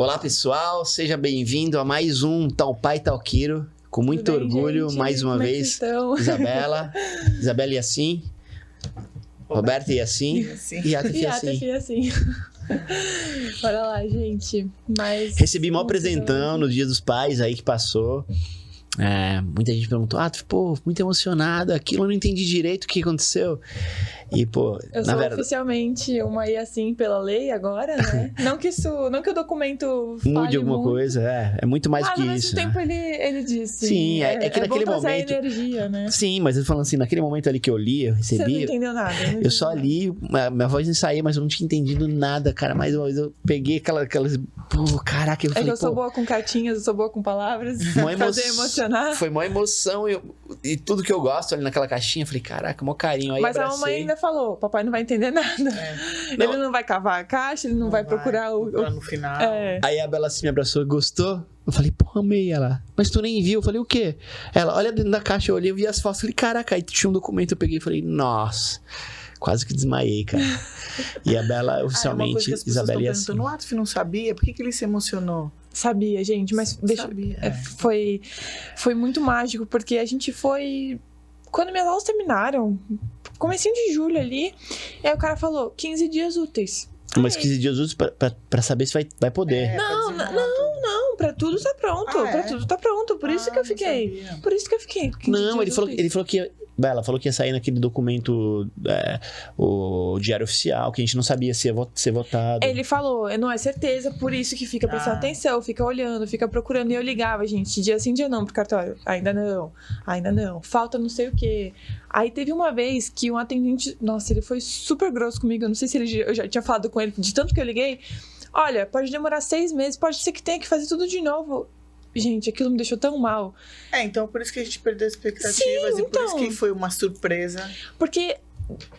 Olá, pessoal, seja bem-vindo a mais um Tal Pai Tal Quiro. Com muito Tudo bem, orgulho, gente? mais uma Como é que vez, estão? Isabela Yassin, Roberta Yassin e Ataf Yassin. Bora lá, gente. Recebi mó presentão no Dia dos Pais aí que passou. Muita gente perguntou, pô, muito emocionado, aquilo eu não entendi direito o que aconteceu. E, pô, eu sou oficialmente uma Yassin pela lei agora, né? não que o documento mude alguma muito. coisa, é muito mais que no isso. mesmo tempo ele disse. Sim, é que naquele bom momento. Energia, né? Sim, mas eu falando assim, naquele momento ali que eu li, eu recebi. Você não entendeu nada. Eu só li, minha voz não saía, mas eu não tinha entendido nada, cara. Mais uma vez eu peguei aquelas. Pô, caraca, eu falei. Eu sou boa com cartinhas, eu sou boa com palavras. Fazer emocionar. Foi mó emoção e tudo que eu gosto ali naquela caixinha. Eu falei, caraca, mó carinho. Aí mas a mamãe ainda falou: papai não vai entender nada. Ele não vai cavar a caixa, ele não vai procurar no final. Aí a Bela assim me abraçou e gostou. Eu falei, pô, amei ela. Mas tu nem viu? Eu falei, o quê? Ela, olha dentro da caixa, eu olhei, eu vi as fotos. Falei, caraca, aí tinha um documento, eu peguei e falei, nossa. Quase que desmaiei, cara. E a Bela, oficialmente, Isabela Yassin. O Ataf não sabia? Por que ele se emocionou? Sabia, gente, mas foi muito mágico, porque a gente foi... Quando minhas aulas terminaram, comecinho de julho ali, e aí o cara falou, 15 dias úteis. Mas 15 dias úteis pra saber se vai poder. Não, pra tudo tá pronto. Pra tudo tá pronto. Por isso que eu fiquei. Não, ele falou que Bela falou que ia sair naquele documento, o diário oficial, que a gente não sabia se ia ser votado. Ele falou, não é certeza, por isso que fica prestando atenção, fica olhando, fica procurando. E eu ligava, gente, dia sim, dia não pro cartório. Ainda não. Falta não sei o quê. Aí teve uma vez que um atendente, nossa, ele foi super grosso comigo. Eu não sei se eu já tinha falado com ele, de tanto que eu liguei. Olha, pode demorar 6 meses, pode ser que tenha que fazer tudo de novo. Gente, aquilo me deixou tão mal. Então por isso que a gente perdeu expectativas. Sim, por isso que foi uma surpresa. Porque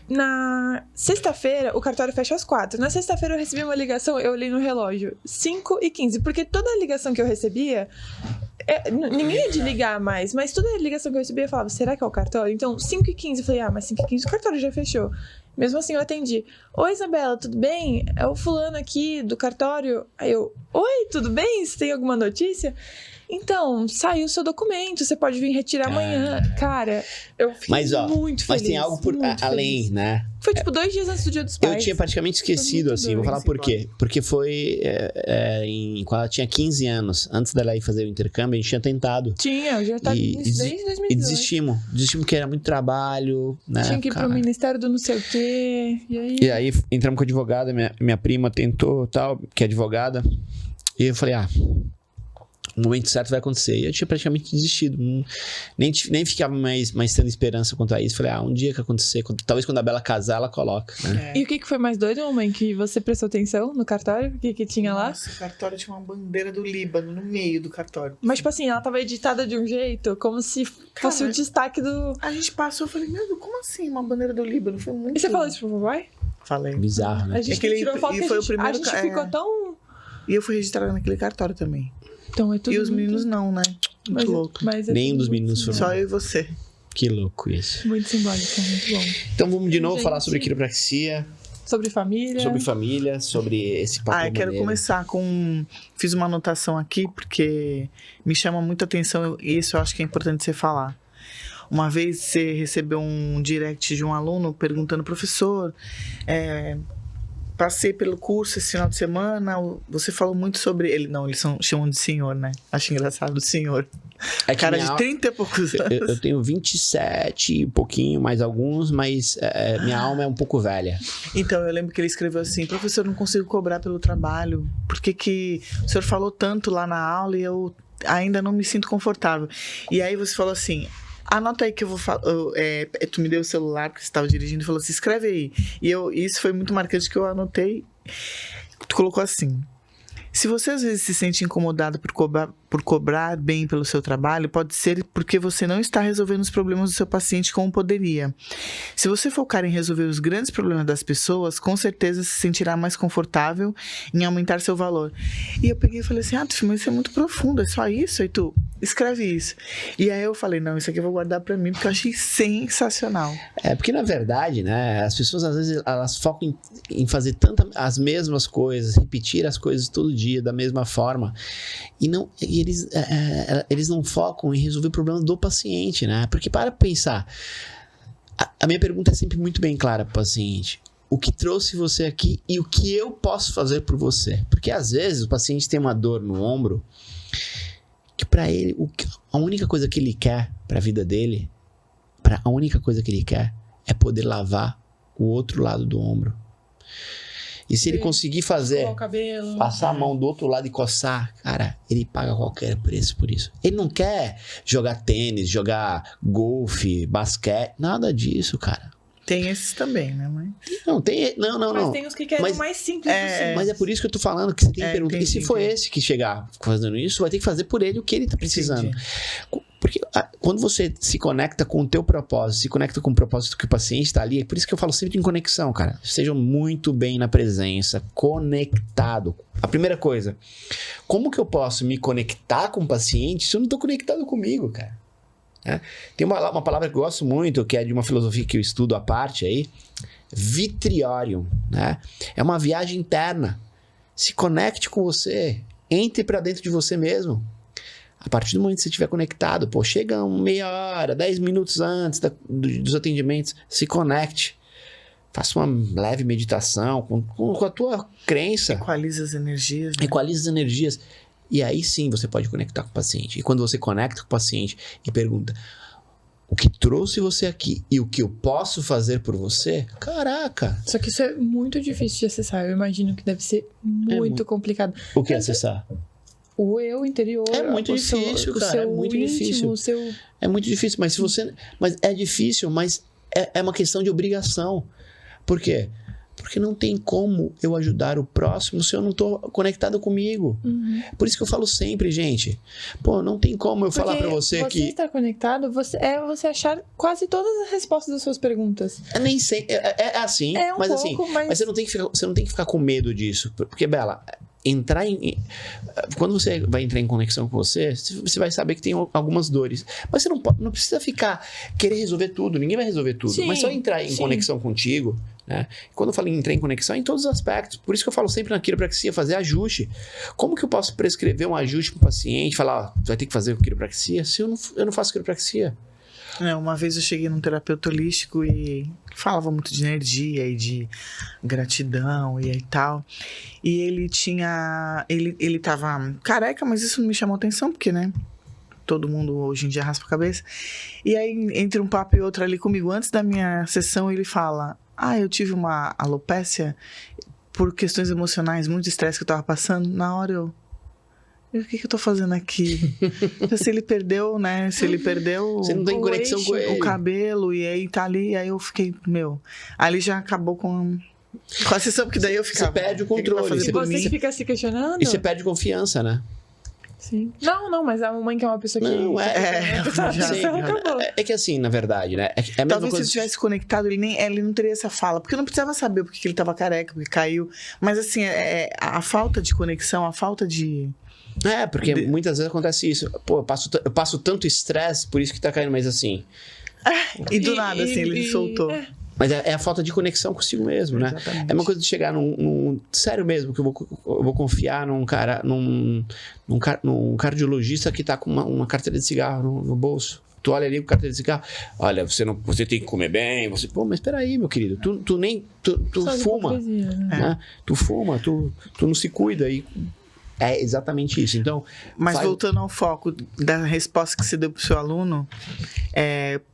na sexta-feira, o cartório fecha às 4. Na sexta-feira eu recebi uma ligação, eu olhei no relógio, 5h15. Porque toda a ligação que eu recebia, ninguém ia de ligar mais, mas toda a ligação que eu recebia, eu falava, será que é o cartório? Então, 5h15, eu falei, mas 5h15 o cartório já fechou. Mesmo assim, eu atendi. Oi, Isabela, tudo bem? É o fulano aqui do cartório. Aí eu, oi, tudo bem? Você tem alguma notícia? Então, saiu o seu documento, você pode vir retirar amanhã. Cara, eu fiquei muito feliz. Mas tem algo além, né? Foi 2 dias antes do Dia dos Pais. Eu tinha praticamente esquecido, assim, vou falar por quê. Porque foi quando ela tinha 15 anos, antes dela ir fazer o intercâmbio, a gente tinha tentado. Eu já tava desde 2018. E desistimos porque era muito trabalho, né? Tinha que ir pro Ministério do não sei o quê, e aí entramos com a advogada, minha prima tentou, tal, que é advogada, e eu falei, o momento certo vai acontecer. E eu tinha praticamente desistido. Nem ficava mais tendo esperança quanto a isso. Falei, um dia que acontecer, talvez quando a Bela casar, ela coloca, né? E o que foi mais doido, mamãe? Que você prestou atenção no cartório? O que tinha lá? Nossa, o cartório tinha uma bandeira do Líbano no meio do cartório. Mas, tipo assim, ela tava editada de um jeito, como se fosse o destaque do... A gente passou, eu falei, meu Deus, como assim uma bandeira do Líbano? Foi muito... E você falou isso pro papai? Falei. Bizarro, né? A gente tirou foto e a gente ficou tão... E eu fui registrada naquele cartório também. Então é tudo. E os meninos não, né? Muito louco. Nenhum dos meninos foram. Só eu e você. Que louco isso. Muito simbólico, muito bom. Então vamos de novo falar sobre quiropraxia. Sobre família. Sobre esse papo. Eu quero começar com... Fiz uma anotação aqui, porque me chama muita atenção e isso eu acho que é importante você falar. Uma vez você recebeu um direct de um aluno perguntando, professor... Passei pelo curso esse final de semana, você falou muito sobre ele. Não, eles chamam de senhor, né? Acho engraçado, senhor. Cara de 30 e poucos anos. Eu tenho 27 e pouquinho, mais alguns, mas minha alma é um pouco velha. Então, eu lembro que ele escreveu assim, professor, não consigo cobrar pelo trabalho. Por que o senhor falou tanto lá na aula e eu ainda não me sinto confortável? E aí você falou assim... Anota aí que eu vou falar. Tu me deu o celular porque você estava dirigindo e falou assim: escreve aí. E isso foi muito marcante que eu anotei. Tu colocou assim: se você às vezes se sente incomodado por cobrar bem pelo seu trabalho, pode ser porque você não está resolvendo os problemas do seu paciente como poderia. Se você focar em resolver os grandes problemas das pessoas, com certeza se sentirá mais confortável em aumentar seu valor. E eu peguei e falei assim: mas isso é muito profundo, é só isso? Aí tu... escreve isso. E aí eu falei, não, isso aqui eu vou guardar pra mim, porque eu achei sensacional. Porque na verdade, né, as pessoas às vezes elas focam em fazer as mesmas coisas, repetir as coisas todo dia da mesma forma, e eles não focam em resolver o problema do paciente, né? Porque para pensar, a minha pergunta é sempre muito bem clara para o paciente. O que trouxe você aqui e o que eu posso fazer por você? Porque às vezes o paciente tem uma dor no ombro que para ele, a única coisa que ele quer para a vida dele, a única coisa que ele quer é poder lavar o outro lado do ombro. E se ele conseguir fazer, o cabelo, passar a mão do outro lado e coçar, cara, ele paga qualquer preço por isso. Ele não quer jogar tênis, jogar golfe, basquete, nada disso, cara. Tem esses também, né, mãe? Não, tem. Não. Mas tem os que querem o mais simples possível. Mas é por isso que eu tô falando que você tem que perguntar. Entendi, E se for esse que chegar fazendo isso, vai ter que fazer por ele o que ele tá precisando. Entendi. Porque quando você se conecta com o teu propósito, se conecta com o propósito que o paciente está ali, é por isso que eu falo sempre em conexão, cara. Estejam muito bem na presença, conectado. A primeira coisa, como que eu posso me conectar com o paciente se eu não tô conectado comigo, cara? Tem uma palavra que eu gosto muito, que é de uma filosofia que eu estudo à parte aí, vitriorium, né? É uma viagem interna. Se conecte com você, entre para dentro de você mesmo. A partir do momento que você estiver conectado, chega meia hora, 10 minutos antes dos atendimentos, se conecte. Faça uma leve meditação com a tua crença. Equaliza as energias. Né? Equaliza as energias. E aí sim você pode conectar com o paciente. E quando você conecta com o paciente e pergunta o que trouxe você aqui e o que eu posso fazer por você, caraca! Só que isso é muito difícil de acessar. Eu imagino que deve ser muito complicado. O que acessar? O eu interior. É muito difícil, cara. É muito difícil. É muito difícil, mas se você. Mas é difícil, mas é uma questão de obrigação. Por quê? Porque não tem como eu ajudar o próximo se eu não tô conectado comigo. Por isso que eu falo sempre, gente. Não tem como eu falar pra você que... Você estar conectado é você achar quase todas as respostas das suas perguntas. Nem sei. É assim, mas pouco, assim... Mas você não tem que ficar com medo disso. Porque, Bela... Quando você vai entrar em conexão com você vai saber que tem algumas dores, mas você não precisa querer resolver tudo, ninguém vai resolver tudo. Sim, mas só entrar em conexão contigo, né? Quando eu falo em entrar em conexão, é em todos os aspectos. Por isso que eu falo sempre na quiropraxia, fazer ajuste. Como que eu posso prescrever um ajuste para o paciente, falar, vai ter que fazer quiropraxia, se eu não faço quiropraxia? Uma vez eu cheguei num terapeuta holístico e falava muito de energia e de gratidão e tal. E ele tava careca, mas isso não me chamou atenção, porque, né? Todo mundo hoje em dia raspa a cabeça. E aí, entre um papo e outro ali comigo, antes da minha sessão, ele fala: eu tive uma alopécia por questões emocionais, muito estresse que eu tava passando. Na hora o que eu tô fazendo aqui? Se ele perdeu, né? Se ele perdeu você não tem conexão com ele. O cabelo, e aí tá ali, aí eu fiquei, ali já acabou com a sessão, porque daí eu ficava... Você perde o controle. E você que fica se questionando. E você perde confiança, né? Sim. Não, mas a mamãe que é uma pessoa que... Não, é que assim, na verdade, né? É a Talvez coisa... se ele tivesse conectado, ele não teria essa fala. Porque eu não precisava saber porque ele tava careca, porque caiu. Mas assim, a falta de conexão, a falta de... porque muitas vezes acontece isso. Eu passo tanto estresse, por isso que tá caindo, mas assim... E do nada, assim, ele soltou. Mas é a falta de conexão consigo mesmo, né? Exatamente. É uma coisa de chegar num sério mesmo, que eu vou confiar num cardiologista que tá com uma carteira de cigarro no bolso. Tu olha ali com carteira de cigarro, olha, você tem que comer bem, mas peraí, meu querido, tu fuma, né? Tu fuma, tu não se cuida e... É exatamente isso. Então, mas voltando ao foco da resposta que você deu pro seu aluno,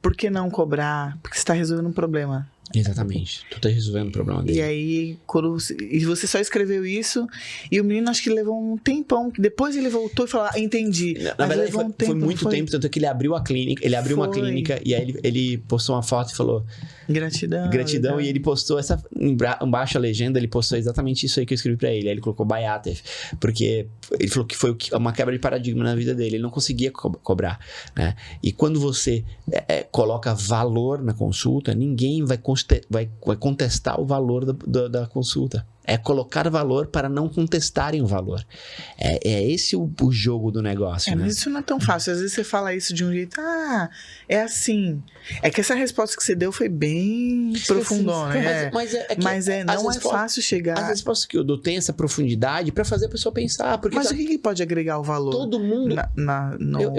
por que não cobrar? Porque você está resolvendo um problema. Exatamente. Tu tá resolvendo o problema dele. E aí, e você só escreveu isso, e o menino acho que levou um tempão, que depois ele voltou e falou, entendi. Na verdade, foi muito tempo, tanto que ele abriu a clínica, uma clínica, e aí ele postou uma foto e falou... Gratidão, e ele postou embaixo a legenda, ele postou exatamente isso aí que eu escrevi pra ele. Aí ele colocou Bayatef, porque ele falou que foi uma quebra de paradigma na vida dele, ele não conseguia cobrar, né? E quando você coloca valor na consulta, ninguém vai contestar o valor da consulta. É colocar valor para não contestarem o valor. É esse o jogo do negócio, né? Mas isso não é tão fácil. Às vezes você fala isso de um jeito, é assim. É que essa resposta que você deu foi bem profundona. Mas não é fácil chegar. As respostas que eu dou têm essa profundidade para fazer a pessoa pensar. Porque mas o que pode agregar o valor? Todo mundo.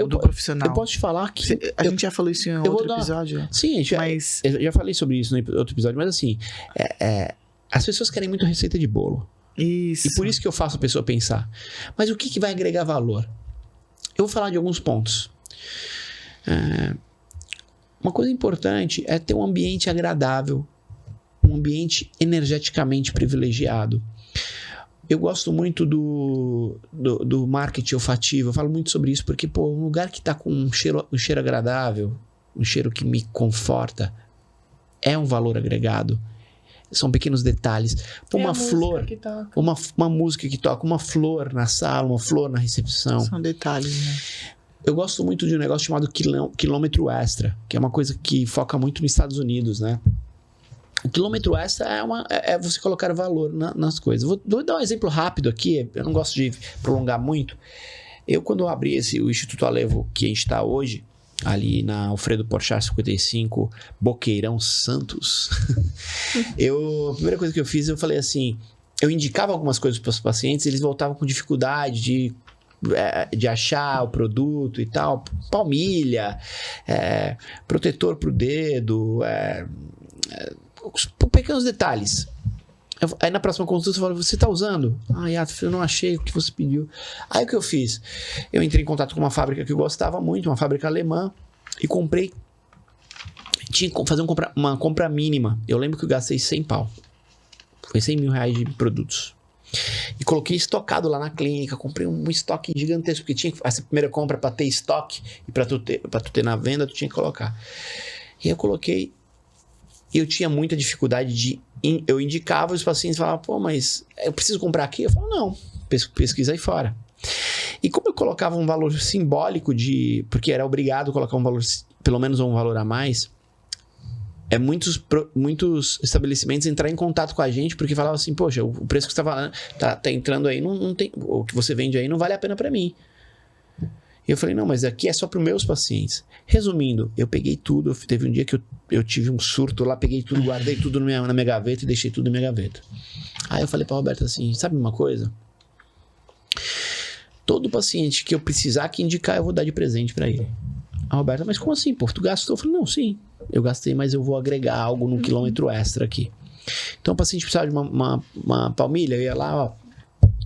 Do profissional. Eu posso te falar que. A gente já falou isso em outro episódio? Sim, eu já falei sobre isso no outro episódio, mas assim. As pessoas querem muito receita de bolo. Isso. E por isso que eu faço a pessoa pensar. Mas o que vai agregar valor? Eu vou falar de alguns pontos. Uma coisa importante é ter um ambiente agradável, um ambiente energeticamente privilegiado. Eu gosto muito do marketing olfativo. Eu falo muito sobre isso porque, um lugar que está com um cheiro agradável, um cheiro que me conforta, é um valor agregado. São pequenos detalhes. Uma flor, uma música que toca, uma flor na sala, uma flor na recepção. São detalhes, né? Eu gosto muito de um negócio chamado quilômetro extra, que é uma coisa que foca muito nos Estados Unidos, né? O quilômetro extra é você colocar valor nas coisas. Vou dar um exemplo rápido aqui, eu não gosto de prolongar muito. Quando eu abri o Instituto Alevo que a gente está hoje, ali na Alfredo Porchat 55, Boqueirão, Santos. A primeira coisa que eu fiz, eu falei assim, eu indicava algumas coisas para os pacientes, eles voltavam com dificuldade de achar o produto e tal, palmilha, protetor para o dedo, pequenos detalhes. Aí na próxima consulta eu falo, você tá usando? Eu não achei o que você pediu. Aí o que eu fiz? Eu entrei em contato com uma fábrica que eu gostava muito, uma fábrica alemã, e comprei. Tinha que fazer uma compra mínima. Eu lembro que eu gastei 100 pau. Foi 100 mil reais de produtos. E coloquei estocado lá na clínica, comprei um estoque gigantesco, porque tinha essa primeira compra para ter estoque, e para tu ter na venda, tu tinha que colocar. E eu coloquei. Eu tinha muita dificuldade eu indicava, os pacientes falavam, mas eu preciso comprar aqui? Eu falo, não, pesquisa aí fora. E como eu colocava um valor simbólico porque era obrigado a colocar um valor, pelo menos um valor a mais, muitos estabelecimentos entraram em contato com a gente porque falavam assim, poxa, o preço que você tá entrando aí, não tem, o que você vende aí não vale a pena para mim. E eu falei, não, mas aqui é só para os meus pacientes. Resumindo, eu peguei tudo, teve um dia que eu tive um surto lá, peguei tudo, guardei tudo na minha gaveta e deixei tudo na minha gaveta. Aí eu falei pra Roberta assim, sabe uma coisa? Todo paciente que eu precisar que indicar, eu vou dar de presente para ele. A Roberta, mas como assim, pô? Tu gastou? Eu falei, não, sim, eu gastei, mas eu vou agregar algo no quilômetro extra aqui. Então o paciente precisava de uma palmilha, eu ia lá,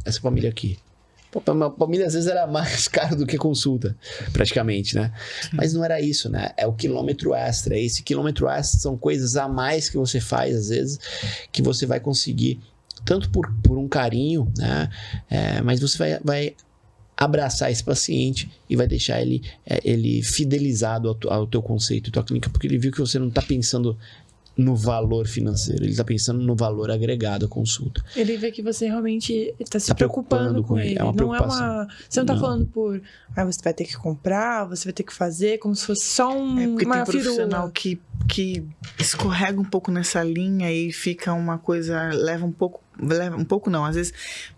essa palmilha aqui. A palmilha às vezes era mais caro do que consulta, praticamente, né? Mas não era isso, né? É o quilômetro extra. Esse quilômetro extra são coisas a mais que você faz, às vezes, que você vai conseguir, tanto por um carinho, né? Mas você vai abraçar esse paciente e vai deixar ele fidelizado ao teu conceito, à tua clínica, porque ele viu que você não está pensando no valor financeiro, ele está pensando no valor agregado à consulta. Ele vê que você realmente está se preocupando com ele. É uma preocupação. Você não está falando por você vai ter que comprar, você vai ter que fazer, como se fosse só porque uma tem profissional que escorrega um pouco nessa linha e fica uma coisa, leva um pouco não, às vezes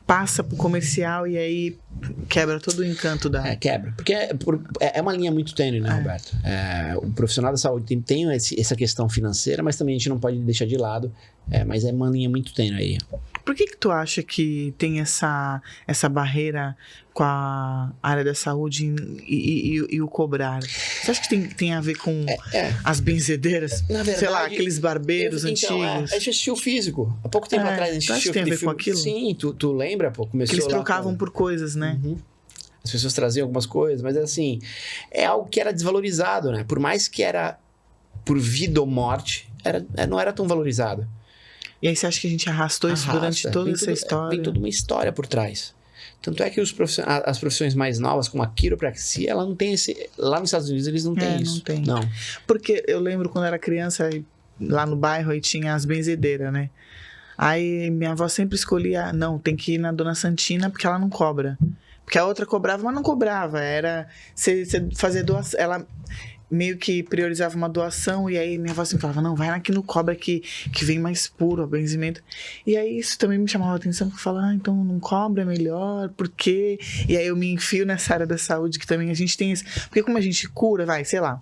passa pro comercial e aí quebra todo o encanto da... Quebra, porque é uma linha muito tênue, né, Roberto? O profissional da saúde tem essa questão financeira, mas também a gente não pode deixar de lado, mas é uma linha muito tênue aí. Por que tu acha que tem essa barreira com a área da saúde e o cobrar? Você acha que tem a ver com as benzedeiras? Na verdade, sei lá, aqueles barbeiros antigos? A gente assistiu o físico. Há pouco tempo atrás a gente assistiu tem a ver com aquilo? Sim, tu lembra? Pô, começou que eles trocavam por coisas, né? Uhum. As pessoas traziam algumas coisas, mas assim, é algo que era desvalorizado, né? Por mais que era por vida ou morte, não era tão valorizado. E aí você acha que a gente arrastou isso durante toda essa história? Tem toda uma história por trás. Tanto é que as profissões mais novas, como a quiropraxia, ela não tem esse... Lá nos Estados Unidos eles não têm isso. Não tem. Não. Porque eu lembro quando eu era criança, lá no bairro, aí tinha as benzedeiras, né? Aí minha avó sempre escolhia, não, tem que ir na Dona Santina porque ela não cobra. Porque a outra cobrava, mas não cobrava. Era você fazer doação. meio que priorizava uma doação, e aí minha avó sempre falava, não, vai aqui no Cobra que vem mais puro o benzimento. E aí isso também me chamava a atenção, porque eu falava, então não Cobra é melhor, por quê? E aí eu me enfio nessa área da saúde, que também a gente tem esse... Porque como a gente cura, sei lá,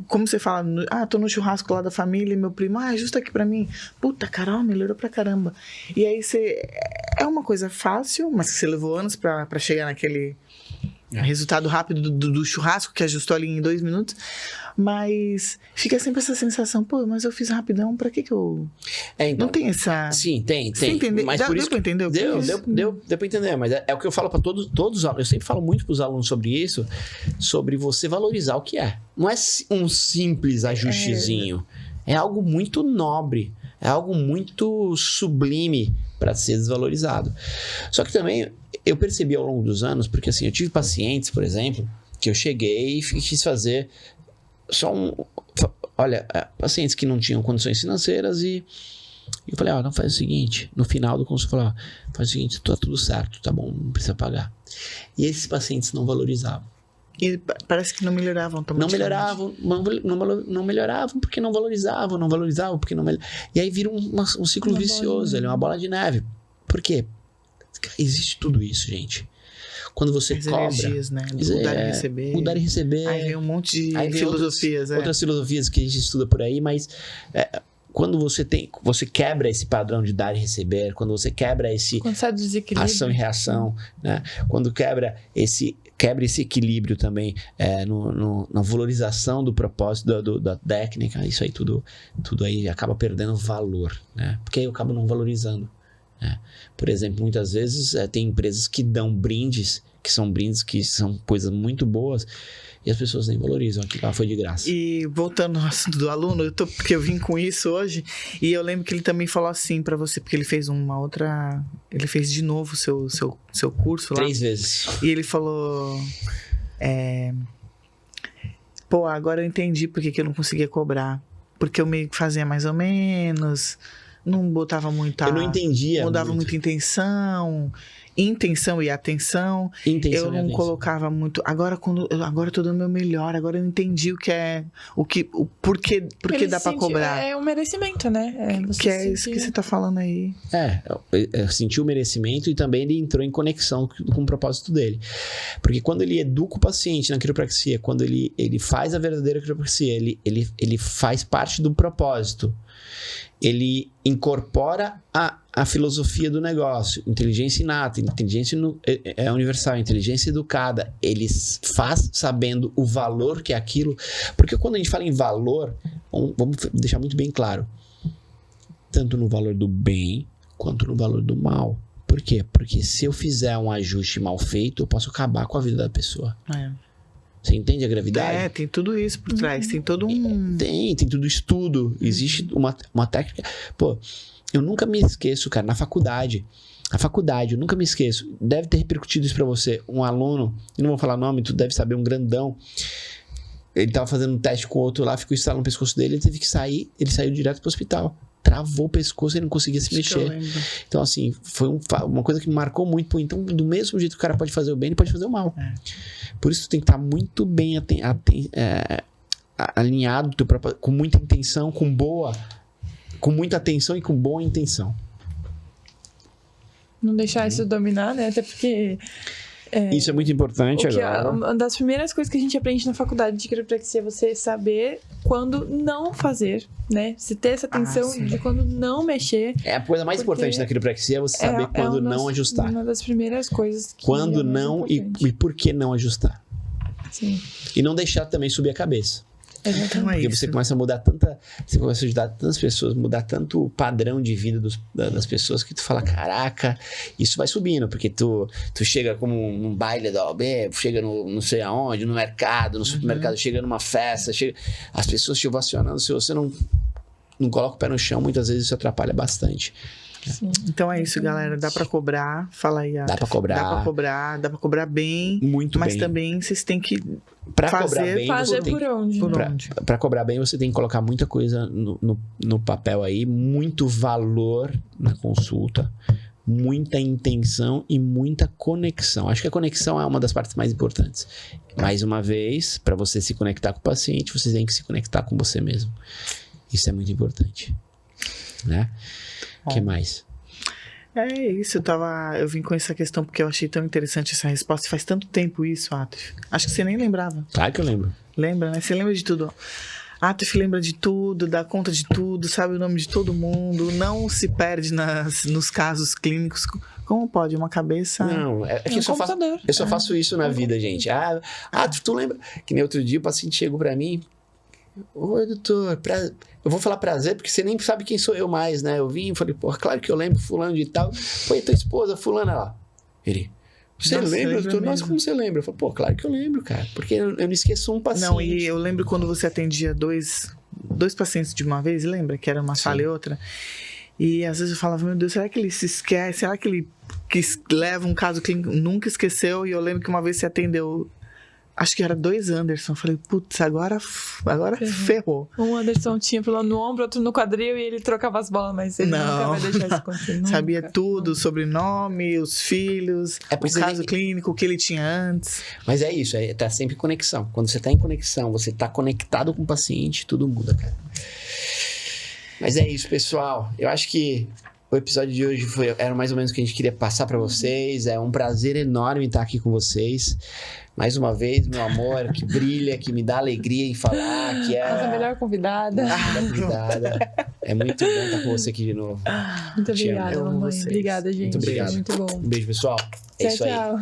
como você fala, tô no churrasco lá da família e meu primo, justo aqui pra mim. Puta, Carol, melhorou pra caramba. E aí é uma coisa fácil, mas que você levou anos pra chegar naquele resultado rápido do churrasco, que ajustou ali em 2 minutos. Mas fica sempre essa sensação, pô, mas eu fiz rapidão, pra que eu... então, não tem essa... Sim, tem. Você entendeu? Mas por isso pra entender o que deu pra entender, mas é o que eu falo pra todos os alunos. Eu sempre falo muito pros alunos sobre isso, sobre você valorizar o que é. Não é um simples ajustezinho. É algo muito nobre, é algo muito sublime para ser desvalorizado. Só que também eu percebi ao longo dos anos, porque assim, eu tive pacientes, por exemplo, que eu cheguei e quis fazer pacientes que não tinham condições financeiras e eu falei, não, faz o seguinte, no final do consultório, eu falava, faz o seguinte, tá tudo certo, tá bom, não precisa pagar. E esses pacientes não valorizavam. E parece que não melhoravam também. Não melhoravam porque não valorizavam porque não melhoravam. E aí vira um ciclo vicioso, uma bola de neve. Por quê? Existe tudo isso, gente. Quando você cobra... energias, né? Mudar e receber. Mudar e receber. Aí vem um monte de filosofias. Outras filosofias que a gente estuda por aí, mas... quando você quebra esse padrão de dar e receber, quando você quebra esse ação e reação, né? Quando quebra esse equilíbrio também na valorização do propósito da técnica, isso aí tudo aí acaba perdendo valor, né? Porque aí eu acabo não valorizando, né? Por exemplo, muitas vezes tem empresas que dão brindes, que são coisas muito boas, e as pessoas nem valorizam, aquilo lá foi de graça. E voltando ao assunto do aluno, porque eu vim com isso hoje, e eu lembro que ele também falou assim pra você, porque ele fez ele fez de novo o seu curso lá. 3 vezes. E ele falou, agora eu entendi por que eu não conseguia cobrar, porque eu meio que fazia mais ou menos, não botava muita... Eu não entendia mudava muita intenção e atenção. Eu não colocava muito. Agora eu tô dando o meu melhor. Agora eu entendi o que é. Por que dá pra cobrar. É um merecimento, né? Que é isso que você tá falando aí. Eu senti o merecimento e também ele entrou em conexão com o propósito dele. Porque quando ele educa o paciente na quiropraxia, quando ele faz a verdadeira quiropraxia, ele faz parte do propósito. Ele incorpora a filosofia do negócio, inteligência inata, inteligência universal, inteligência educada. Ele faz sabendo o valor que é aquilo. Porque quando a gente fala em valor, vamos deixar muito bem claro, tanto no valor do bem quanto no valor do mal. Por quê? Porque se eu fizer um ajuste mal feito, eu posso acabar com a vida da pessoa. Você entende a gravidade? Tem tudo isso por trás. Tem todo Tem tudo estudo. Existe uma técnica... Pô, eu nunca me esqueço, cara, na faculdade. Eu nunca me esqueço. Deve ter repercutido isso pra você. Um aluno, eu não vou falar nome, tu deve saber, um grandão. Ele tava fazendo um teste com o outro lá, ficou instalado no pescoço dele, ele teve que sair, ele saiu direto pro hospital. Travou o pescoço e não conseguia se mexer. Então, assim, foi uma coisa que me marcou muito. Pô, então, do mesmo jeito que o cara pode fazer o bem, ele pode fazer o mal. Por isso, tu tem que estar muito bem alinhado, com muita intenção, com muita atenção e com boa intenção. Não deixar isso dominar, né? Até porque... isso é muito importante agora. Uma das primeiras coisas que a gente aprende na faculdade de quiropraxia é você saber quando não fazer, né? Você ter essa atenção de quando não mexer. É a coisa mais importante da quiropraxia, é você saber quando não ajustar. Uma das primeiras coisas que quando não e por que não ajustar. Sim. E não deixar também subir a cabeça. Exatamente. Porque você começa a mudar você começa a ajudar tantas pessoas, mudar tanto o padrão de vida das pessoas, que tu fala, caraca, isso vai subindo, porque tu chega como num baile da OAB, chega no não sei aonde, no mercado, no supermercado, chega numa festa, as pessoas te ovacionando, se você não coloca o pé no chão, muitas vezes isso atrapalha bastante. Sim. Então é isso, galera. Dá pra cobrar. Fala aí, Dá pra cobrar. Dá pra cobrar bem. Muito bem. Mas também vocês têm que fazer por onde. Pra cobrar bem, você tem que colocar muita coisa no papel aí. Muito valor na consulta. muita intenção e muita conexão. Acho que a conexão é uma das partes mais importantes. Mais uma vez, para você se conectar com o paciente, você tem que se conectar com você mesmo. Isso é muito importante, né? O que mais? É isso, eu vim com essa questão porque eu achei tão interessante essa resposta. Faz tanto tempo isso, Atef. Acho que você nem lembrava. Claro que eu lembro. Lembra, né? Você lembra de tudo. Atef lembra de tudo, dá conta de tudo, sabe o nome de todo mundo, não se perde nos casos clínicos. Como pode? Uma cabeça... Não, é que eu só faço isso na vida, gente. Tu lembra? Que nem outro dia o paciente chegou pra mim. Oi, doutor, eu vou falar prazer, porque você nem sabe quem sou eu mais, né? Eu vim e falei, pô, claro que eu lembro fulano de tal. Foi tua esposa, fulana lá. Ele, você lembra, doutor? Nossa, como você lembra? Eu falei, pô, claro que eu lembro, cara. Porque eu não esqueço um paciente. Não, e eu lembro quando você atendia dois pacientes de uma vez, lembra? Que era uma sala e outra. E às vezes eu falava, meu Deus, será que ele se esquece? Será que ele leva um caso clínico? Nunca esqueceu. E eu lembro que uma vez você atendeu... Acho que era 2 Anderson. Eu falei, putz, agora ferrou. Um Anderson tinha pulando no ombro, outro no quadril, e ele trocava as bolas, mas ele nunca vai deixar isso acontecer. Sabia tudo, o sobrenome, os filhos, o caso clínico, o que ele tinha antes. Mas é isso, tá sempre em conexão. Quando você tá em conexão, você tá conectado com o paciente, tudo muda, cara. Mas é isso, pessoal. Eu acho que o episódio de hoje era mais ou menos o que a gente queria passar pra vocês. É um prazer enorme estar aqui com vocês. Mais uma vez, meu amor, que brilha, que me dá alegria em falar, que é... a melhor convidada. É muito bom estar com você aqui de novo. Muito obrigada, mamãe. Obrigada, gente. Muito obrigado. Muito bom. Um beijo, pessoal. É isso aí. Tchau.